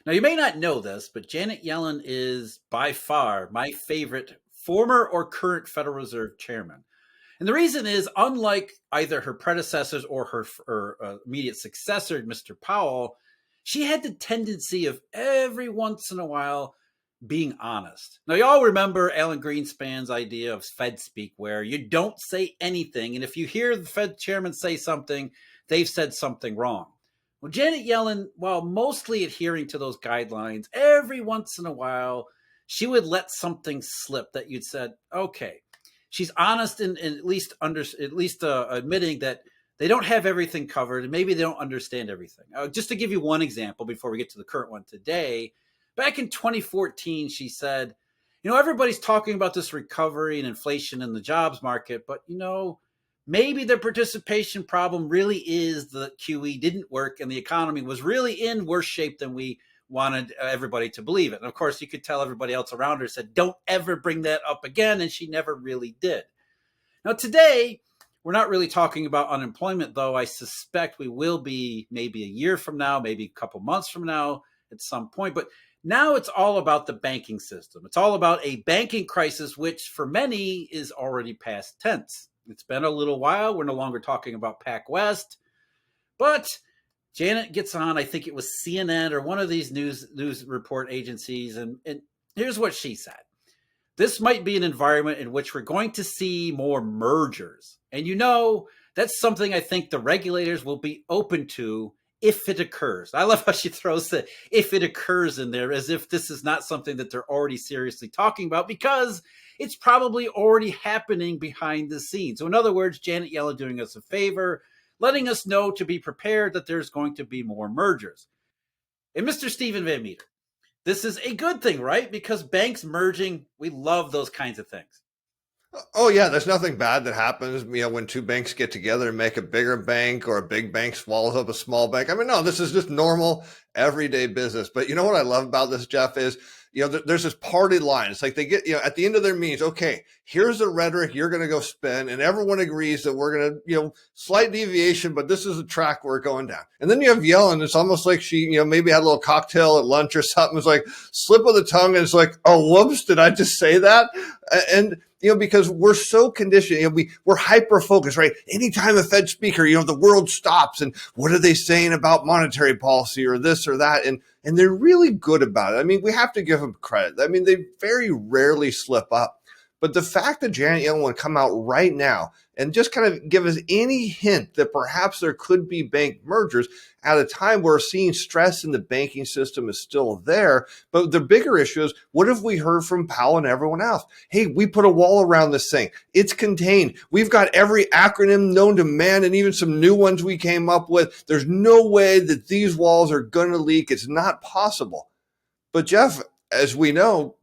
Now, you may not know this, but Janet Yellen is by far my favorite former or current Federal Reserve chairman. And the reason is, unlike either her predecessors or her immediate successor, Mr. Powell, she had the tendency of every once in a while being honest. Now, you all remember Alan Greenspan's idea of Fed speak, where you don't say anything. And if you hear the Fed chairman say something, they've said something wrong. Well, Janet Yellen, while mostly adhering to those guidelines, every once in a while, she would let something slip that you'd said, okay, she's honest and at least admitting that they don't have everything covered and maybe they don't understand everything. Just to give you one example before we get to the current one today, back in 2014, she said, everybody's talking about this recovery and inflation in the jobs market, but maybe the participation problem really is that QE didn't work and the economy was really in worse shape than we wanted everybody to believe it. And of course, you could tell everybody else around her said, don't ever bring that up again. And she never really did. Now, today, we're not really talking about unemployment, though I suspect we will be maybe a year from now, maybe a couple months from now at some point. But now it's all about the banking system. It's all about a banking crisis, which for many is already past tense. It's been a little while. We're no longer talking about Pac West. But Janet gets on, I think it was CNN or one of these news report agencies, and here's what she said. This might be an environment in which we're going to see more mergers. And that's something I think the regulators will be open to if it occurs. I love how she throws the if it occurs in there as if this is not something that they're already seriously talking about, because it's probably already happening behind the scenes. So in other words, Janet Yellen doing us a favor, letting us know to be prepared that there's going to be more mergers. And Mr. Stephen Van Meter, this is a good thing, right? Because banks merging, we love those kinds of things. Oh yeah, there's nothing bad that happens, when two banks get together and make a bigger bank or a big bank swallows up a small bank. I mean, no, this is just normal everyday business. But you know what I love about this, Jeff, is there's this party line. It's like they get, at the end of their meetings, okay, here's the rhetoric you're going to go spin, and everyone agrees that we're going to, slight deviation, but this is the track we're going down. And then you have Yellen. It's almost like she, maybe had a little cocktail at lunch or something. It's like slip of the tongue, and it's like, oh, whoops, did I just say that? And because we're so conditioned, we're hyper focused, right? Anytime a Fed speaker, the world stops, and what are they saying about monetary policy or this or that? And they're really good about it. I mean, we have to give them credit. I mean, they very rarely slip up. But the fact that Janet Yellen would come out right now and just kind of give us any hint that perhaps there could be bank mergers at a time where seeing stress in the banking system is still there. But the bigger issue is, what have we heard from Powell and everyone else? Hey, we put a wall around this thing. It's contained. We've got every acronym known to man and even some new ones we came up with. There's no way that these walls are going to leak. It's not possible. But Jeff, as we know,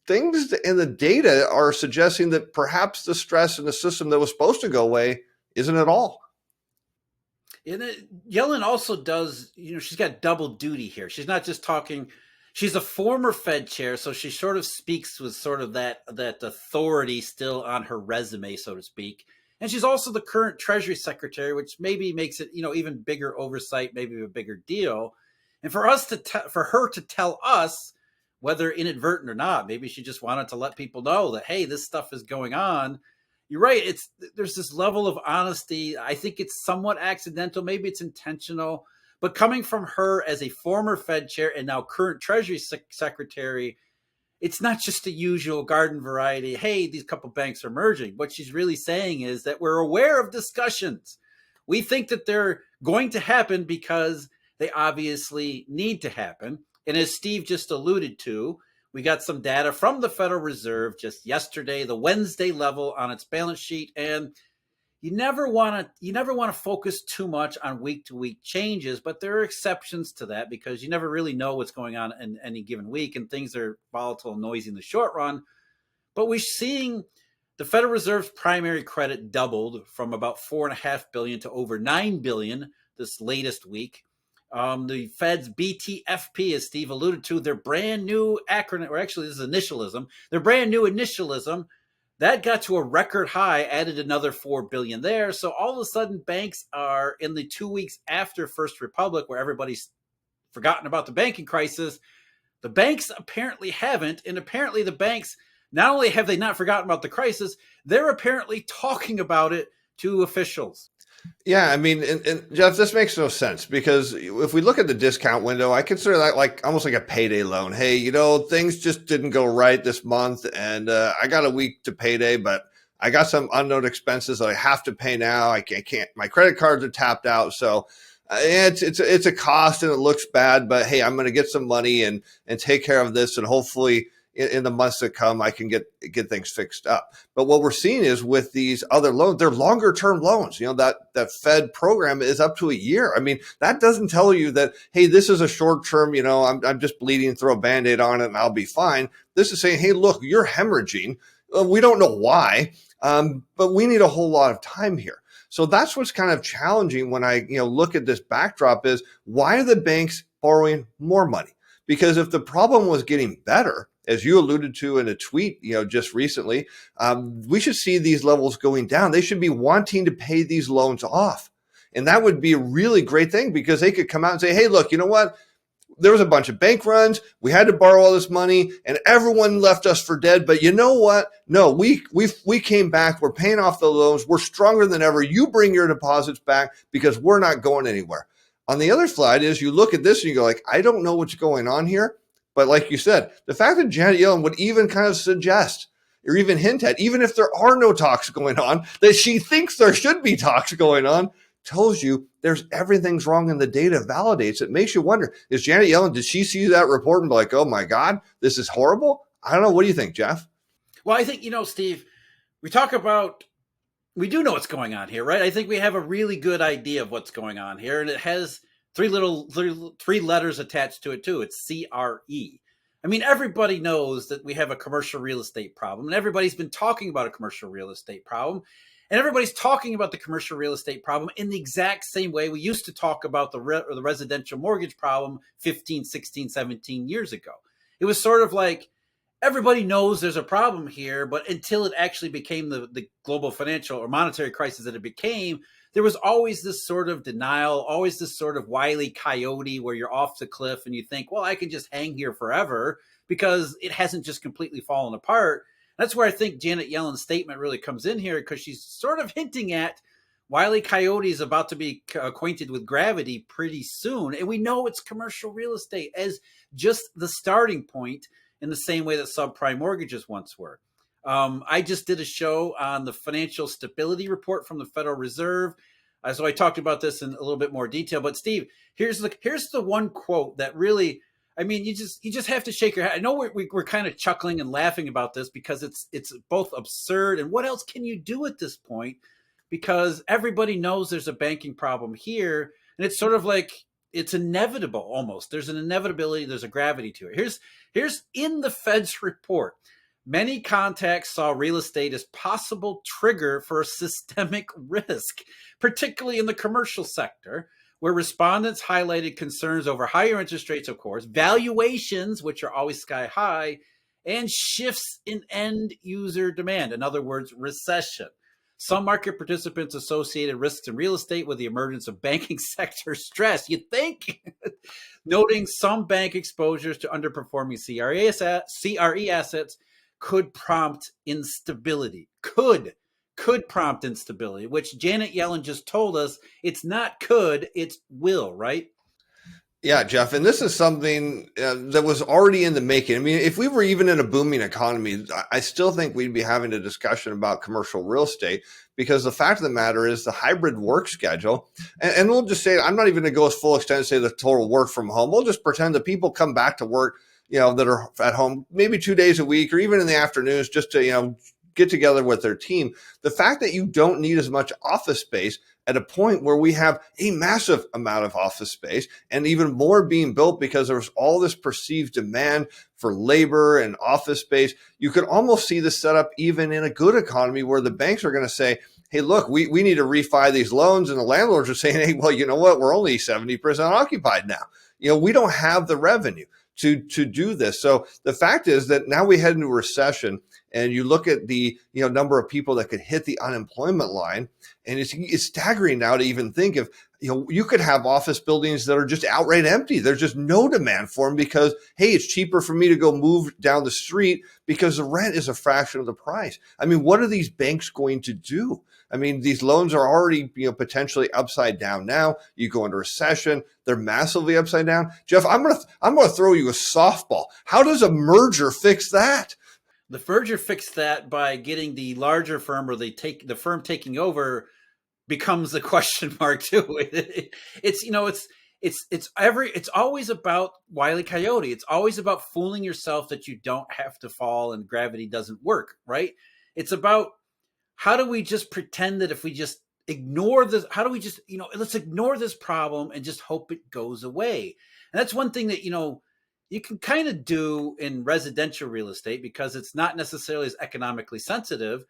things in the data are suggesting that perhaps the stress in the system that was supposed to go away isn't at all. And Yellen also does, she's got double duty here. She's not just talking. She's a former Fed chair, so she sort of speaks with sort of that authority still on her resume, so to speak. And she's also the current Treasury Secretary, which maybe makes it, even bigger oversight, maybe a bigger deal. And for her to tell us, whether inadvertent or not, maybe she just wanted to let people know that, hey, this stuff is going on. You're right. There's this level of honesty. I think it's somewhat accidental. Maybe it's intentional. But coming from her as a former Fed chair and now current Treasury Secretary, it's not just the usual garden variety, hey, these couple banks are merging. What she's really saying is that we're aware of discussions. We think that they're going to happen because they obviously need to happen. And as Steve just alluded to, we got some data from the Federal Reserve just yesterday, the Wednesday level on its balance sheet. And you never want to focus too much on week-to-week changes, but there are exceptions to that because you never really know what's going on in any given week, and things are volatile and noisy in the short run. But we're seeing the Federal Reserve's primary credit doubled from about $4.5 billion to over $9 billion this latest week. The Fed's BTFP, as Steve alluded to, their brand new acronym, or actually this is initialism, their brand new initialism, that got to a record high, added another $4 billion there. So all of a sudden, banks are in the 2 weeks after First Republic, where everybody's forgotten about the banking crisis. The banks apparently haven't. And apparently the banks, not only have they not forgotten about the crisis, they're apparently talking about it to officials. Yeah, I mean, and Jeff, this makes no sense because if we look at the discount window, I consider that like almost like a payday loan. Hey, things just didn't go right this month, and I got a week to payday, but I got some unknown expenses that I have to pay now. I can't. My credit cards are tapped out, so it's a cost and it looks bad. But hey, I'm going to get some money and take care of this, and hopefully in the months that come, I can get things fixed up. But what we're seeing is with these other loans, they're longer term loans. That Fed program is up to a year. I mean, that doesn't tell you that, hey, this is a short term, I'm just bleeding, throw a Band-Aid on it and I'll be fine. This is saying, hey, look, you're hemorrhaging. We don't know why, but we need a whole lot of time here. So that's what's kind of challenging when I look at this backdrop is why are the banks borrowing more money? Because if the problem was getting better, as you alluded to in a tweet, just recently, we should see these levels going down. They should be wanting to pay these loans off. And that would be a really great thing because they could come out and say, hey, look, you know what? There was a bunch of bank runs. We had to borrow all this money and everyone left us for dead. But you know what? No, we came back. We're paying off the loans. We're stronger than ever. You bring your deposits back because we're not going anywhere. On the other side is you look at this and you go like, I don't know what's going on here. But like you said, the fact that Janet Yellen would even kind of suggest or even hint at, even if there are no talks going on, that she thinks there should be talks going on, tells you everything's wrong and the data validates it. Makes you wonder, is Janet Yellen, did she see that report and be like, oh my God, this is horrible? I don't know. What do you think, Jeff? Well, I think, Steve, we do know what's going on here, right? I think we have a really good idea of what's going on here. And it has three letters attached to it too. It's CRE. I mean, everybody knows that we have a commercial real estate problem, and everybody's been talking about a commercial real estate problem, and everybody's talking about the commercial real estate problem in the exact same way we used to talk about the residential mortgage problem 15, 16, 17 years ago. It was sort of like everybody knows there's a problem here, but until it actually became the global financial or monetary crisis that it became, there was always this sort of denial, always this sort of Wile E. Coyote where you're off the cliff and you think, well, I can just hang here forever because it hasn't just completely fallen apart. That's where I think Janet Yellen's statement really comes in here because she's sort of hinting at Wile E. Coyote is about to be acquainted with gravity pretty soon. And we know it's commercial real estate as just the starting point in the same way that subprime mortgages once were. I just did a show on the financial stability report from the Federal Reserve. So I talked about this in a little bit more detail. But Steve, here's the one quote that really, I mean, you just have to shake your head. I know we're kind of chuckling and laughing about this because it's both absurd and what else can you do at this point? Because everybody knows there's a banking problem here, and it's sort of like it's inevitable almost. There's an inevitability. There's a gravity to it. Here's in the Fed's report. Many contacts saw real estate as possible trigger for a systemic risk, particularly in the commercial sector, where respondents highlighted concerns over higher interest rates, of course, valuations, which are always sky high, and shifts in end user demand. In other words, recession. Some market participants associated risks in real estate with the emergence of banking sector stress. You think? Noting some bank exposures to underperforming CRE assets could prompt instability. Could prompt instability, which Janet Yellen just told us it's not could, it's will, right? Yeah, Jeff, and this is something that was already in the making. I mean, if we were even in a booming economy, I still think we'd be having a discussion about commercial real estate because the fact of the matter is the hybrid work schedule, and we'll just say, I'm not even going to go as full extent and say the total work from home. We'll just pretend that people come back to work, that are at home maybe 2 days a week or even in the afternoons just to, get together with their team. The fact that you don't need as much office space at a point where we have a massive amount of office space and even more being built because there's all this perceived demand for labor and office space. You could almost see this set up even in a good economy where the banks are going to say, hey, look, we need to refi these loans. And the landlords are saying, hey, well, you know what? We're only 70% occupied now. We don't have the revenue to do this. So the fact is that now we head into a recession and you look at the number of people that could hit the unemployment line, and it's staggering now to even think of, you could have office buildings that are just outright empty. There's just no demand for them because, hey, it's cheaper for me to go move down the street because the rent is a fraction of the price. I mean, what are these banks going to do? I mean, these loans are already, potentially upside down now. You go into recession, they're massively upside down. Jeff, I'm gonna throw you a softball. How does a merger fix that? The merger fixed that by getting the larger firm, or the firm taking over becomes a question mark too. It's always about Wile E. Coyote. It's always about fooling yourself that you don't have to fall and gravity doesn't work, right? It's about, how do we just pretend that if we just ignore this, how do we just, let's ignore this problem and just hope it goes away. And that's one thing that, you can kind of do in residential real estate because it's not necessarily as economically sensitive,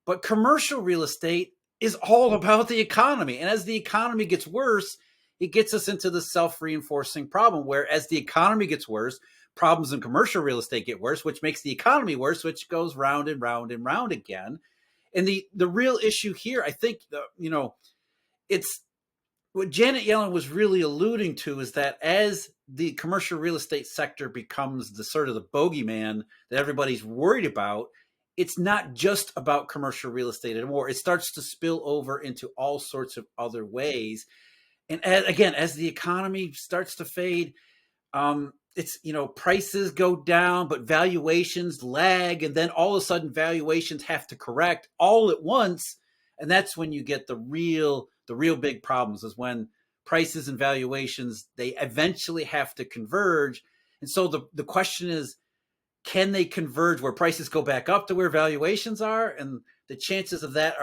but commercial real estate is all about the economy. And as the economy gets worse, it gets us into the self-reinforcing problem where as the economy gets worse, problems in commercial real estate get worse, which makes the economy worse, which goes round and round and round again. And the real issue here, I think, it's what Janet Yellen was really alluding to is that as the commercial real estate sector becomes the sort of the bogeyman that everybody's worried about, it's not just about commercial real estate anymore. It starts to spill over into all sorts of other ways. And as the economy starts to fade, it's, prices go down, but valuations lag. And then all of a sudden valuations have to correct all at once. And that's when you get the real big problems, is when prices and valuations, they eventually have to converge. And so the question is, can they converge where prices go back up to where valuations are? And the chances of that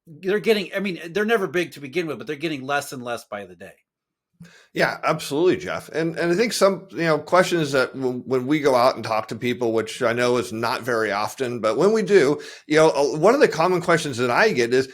they're never big to begin with, but they're getting less and less by the day. Yeah, absolutely, Jeff. And I think some, questions that when we go out and talk to people, which I know is not very often, but when we do, one of the common questions that I get is,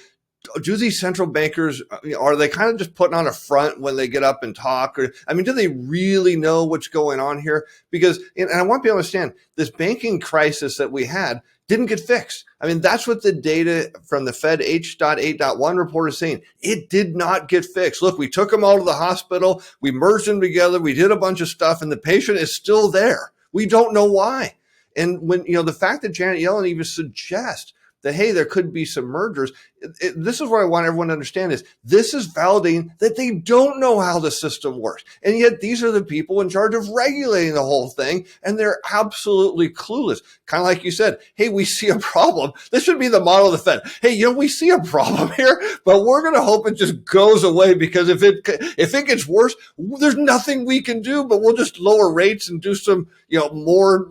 do these central bankers, are they kind of just putting on a front when they get up and talk? Or, do they really know what's going on here? Because, and I want people to understand, this banking crisis that we had didn't get fixed. That's what the data from the Fed H.8.1 report is saying. It did not get fixed. Look, we took them all to the hospital. We merged them together. We did a bunch of stuff, and the patient is still there. We don't know why. And when, the fact that Janet Yellen even suggests that, hey, there could be some mergers. This is what I want everyone to understand is this is validating that they don't know how the system works. And yet these are the people in charge of regulating the whole thing. And they're absolutely clueless. Kind of like you said, hey, we see a problem. This should be the model of the Fed. Hey, we see a problem here, but we're going to hope it just goes away because if it gets worse, there's nothing we can do, but we'll just lower rates and do some, more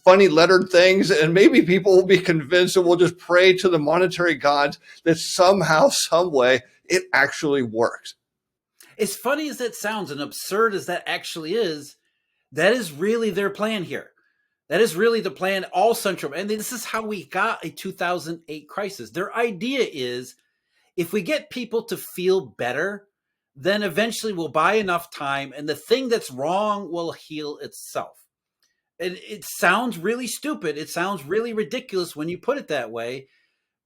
funny lettered things, and maybe people will be convinced and will just pray to the monetary gods that somehow, some way, it actually works. As funny as that sounds and absurd as that actually is, that is really their plan here. That is really the plan, all central. And this is how we got a 2008 crisis. Their idea is, if we get people to feel better, then eventually we'll buy enough time and the thing that's wrong will heal itself. And it sounds really stupid. It sounds really ridiculous when you put it that way,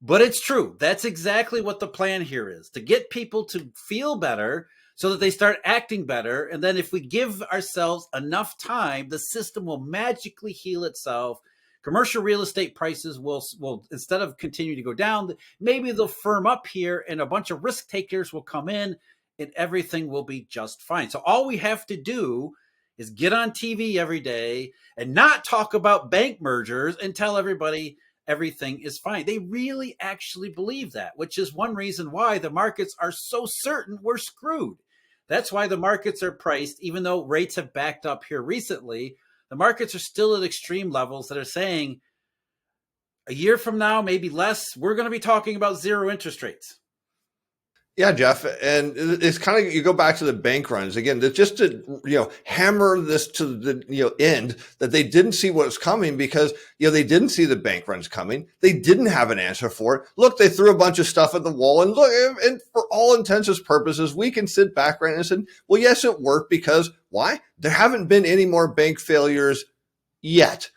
but it's true. That's exactly what the plan here is, to get people to feel better so that they start acting better. And then if we give ourselves enough time, the system will magically heal itself. Commercial real estate prices will instead of continue to go down, maybe they'll firm up here and a bunch of risk takers will come in and everything will be just fine. So all we have to do is get on TV every day and not talk about bank mergers and tell everybody everything is fine. They really actually believe that, which is one reason why the markets are so certain we're screwed. That's why the markets are priced, even though rates have backed up here recently, the markets are still at extreme levels that are saying a year from now, maybe less, we're going to be talking about zero interest rates. Yeah, Jeff, and it's kind of, you go back to the bank runs again, just to, hammer this to the, end that they didn't see what was coming because, they didn't see the bank runs coming. They didn't have an answer for it. Look, they threw a bunch of stuff at the wall and look, and for all intents and purposes, we can sit back right now and say, well, yes, it worked because why? There haven't been any more bank failures yet.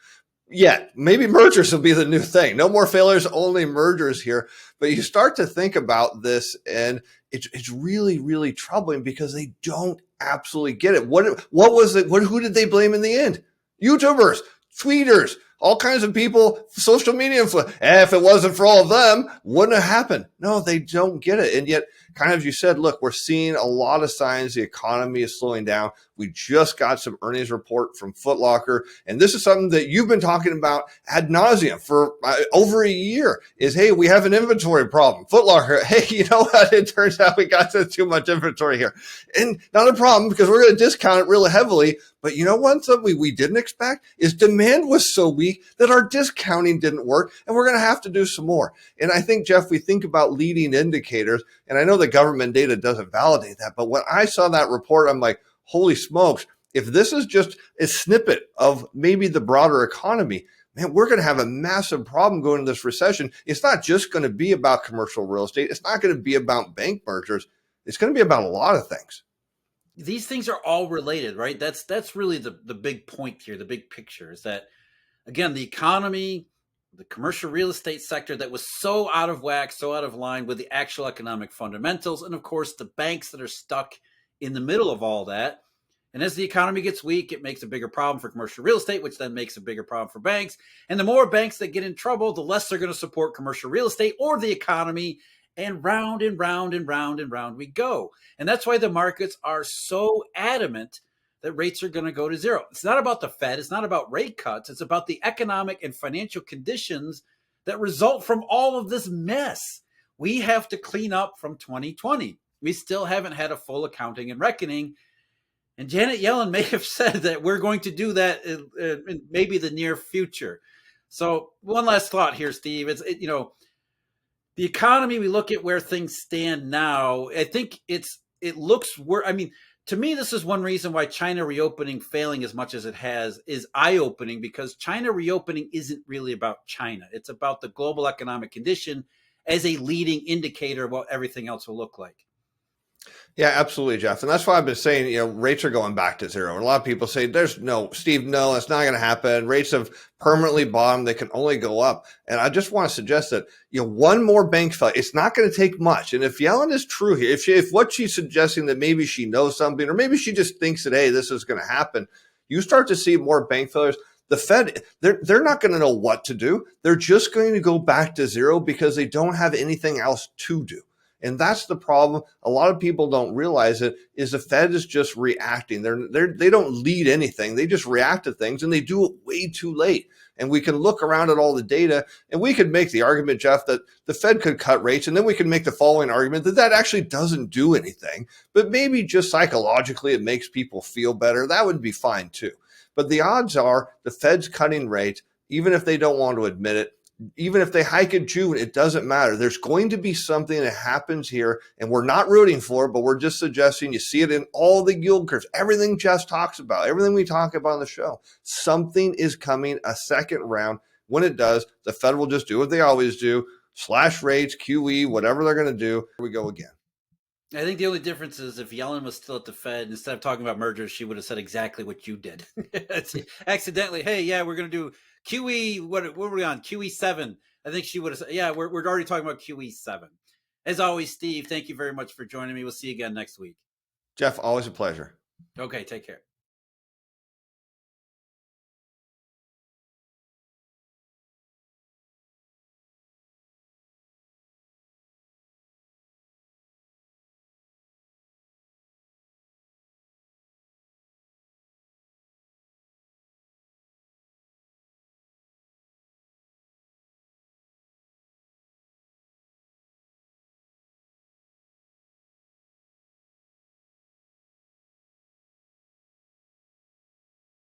Yeah, maybe mergers will be the new thing. No more failures, only mergers here. But you start to think about this, and it's really, really troubling because they don't absolutely get it. What was it? Who did they blame in the end? YouTubers, tweeters, all kinds of people, social media influencers. If it wasn't for all of them, wouldn't have happened. No, they don't get it. And yet, kind of as you said, look, we're seeing a lot of signs the economy is slowing down. We just got some earnings report from Foot Locker, and this is something that you've been talking about ad nauseum for over a year. Is hey, we have an inventory problem. Foot Locker, hey, you know what? It turns out we got too much inventory here, and not a problem because we're going to discount it really heavily. But you know what? Something we didn't expect is demand was so weak that our discounting didn't work, and we're going to have to do some more. And I think, Jeff, we think about leading indicators, and I know the government data doesn't validate that, but when I saw that report, I'm like, holy smokes, if this is just a snippet of maybe the broader economy, man, we're going to have a massive problem going into this recession. It's not just going to be about commercial real estate. It's not going to be about bank mergers. It's going to be about a lot of things. These things are all related, right? That's really the big point here, the big picture is that, again, the economy, the commercial real estate sector that was so out of whack, so out of line with the actual economic fundamentals, and of course the banks that are stuck in the middle of all that. And as the economy gets weak, it makes a bigger problem for commercial real estate, which then makes a bigger problem for banks. And the more banks that get in trouble, the less they're going to support commercial real estate or the economy. And round and round and round and round we go. And that's why the markets are so adamant that rates are going to go to zero. It's not about the Fed. It's not about rate cuts. It's about the economic and financial conditions that result from all of this mess. We have to clean up from 2020. We still haven't had a full accounting and reckoning. And Janet Yellen may have said that we're going to do that in maybe the near future. So one last thought here, Steve. The economy, we look at where things stand now. I think it looks worse. I mean, to me, this is one reason why China reopening failing as much as it has is eye-opening, because China reopening isn't really about China. It's about the global economic condition as a leading indicator of what everything else will look like. Yeah, absolutely, Jeff. And that's why I've been saying, rates are going back to zero. And a lot of people say, Steve, no, that's not going to happen. Rates have permanently bottomed. They can only go up. And I just want to suggest that, one more bank failure, it's not going to take much. And if Yellen is true here, if what she's suggesting that maybe she knows something, or maybe she just thinks that, hey, this is going to happen, you start to see more bank failures. The Fed, they're not going to know what to do. They're just going to go back to zero because they don't have anything else to do. And that's the problem. A lot of people don't realize it is the Fed is just reacting. They don't lead anything. They just react to things, and they do it way too late. And we can look around at all the data, and we could make the argument, Jeff, that the Fed could cut rates. And then we can make the following argument that actually doesn't do anything, but maybe just psychologically it makes people feel better. That would be fine too. But the odds are the Fed's cutting rates, even if they don't want to admit it. Even if they hike in June, it doesn't matter. There's going to be something that happens here, and we're not rooting for it, but we're just suggesting you see it in all the yield curves, everything Jess talks about, everything we talk about on the show. Something is coming a second round. When it does, the Fed will just do what they always do, slash rates, QE, whatever they're going to do. Here we go again. I think the only difference is if Yellen was still at the Fed, instead of talking about mergers, she would have said exactly what you did. Accidentally, hey, yeah, we're going to do QE, what were we on? QE 7. I think she would have said, yeah, we're already talking about QE 7. As always, Steve, thank you very much for joining me. We'll see you again next week. Jeff, always a pleasure. Okay, take care.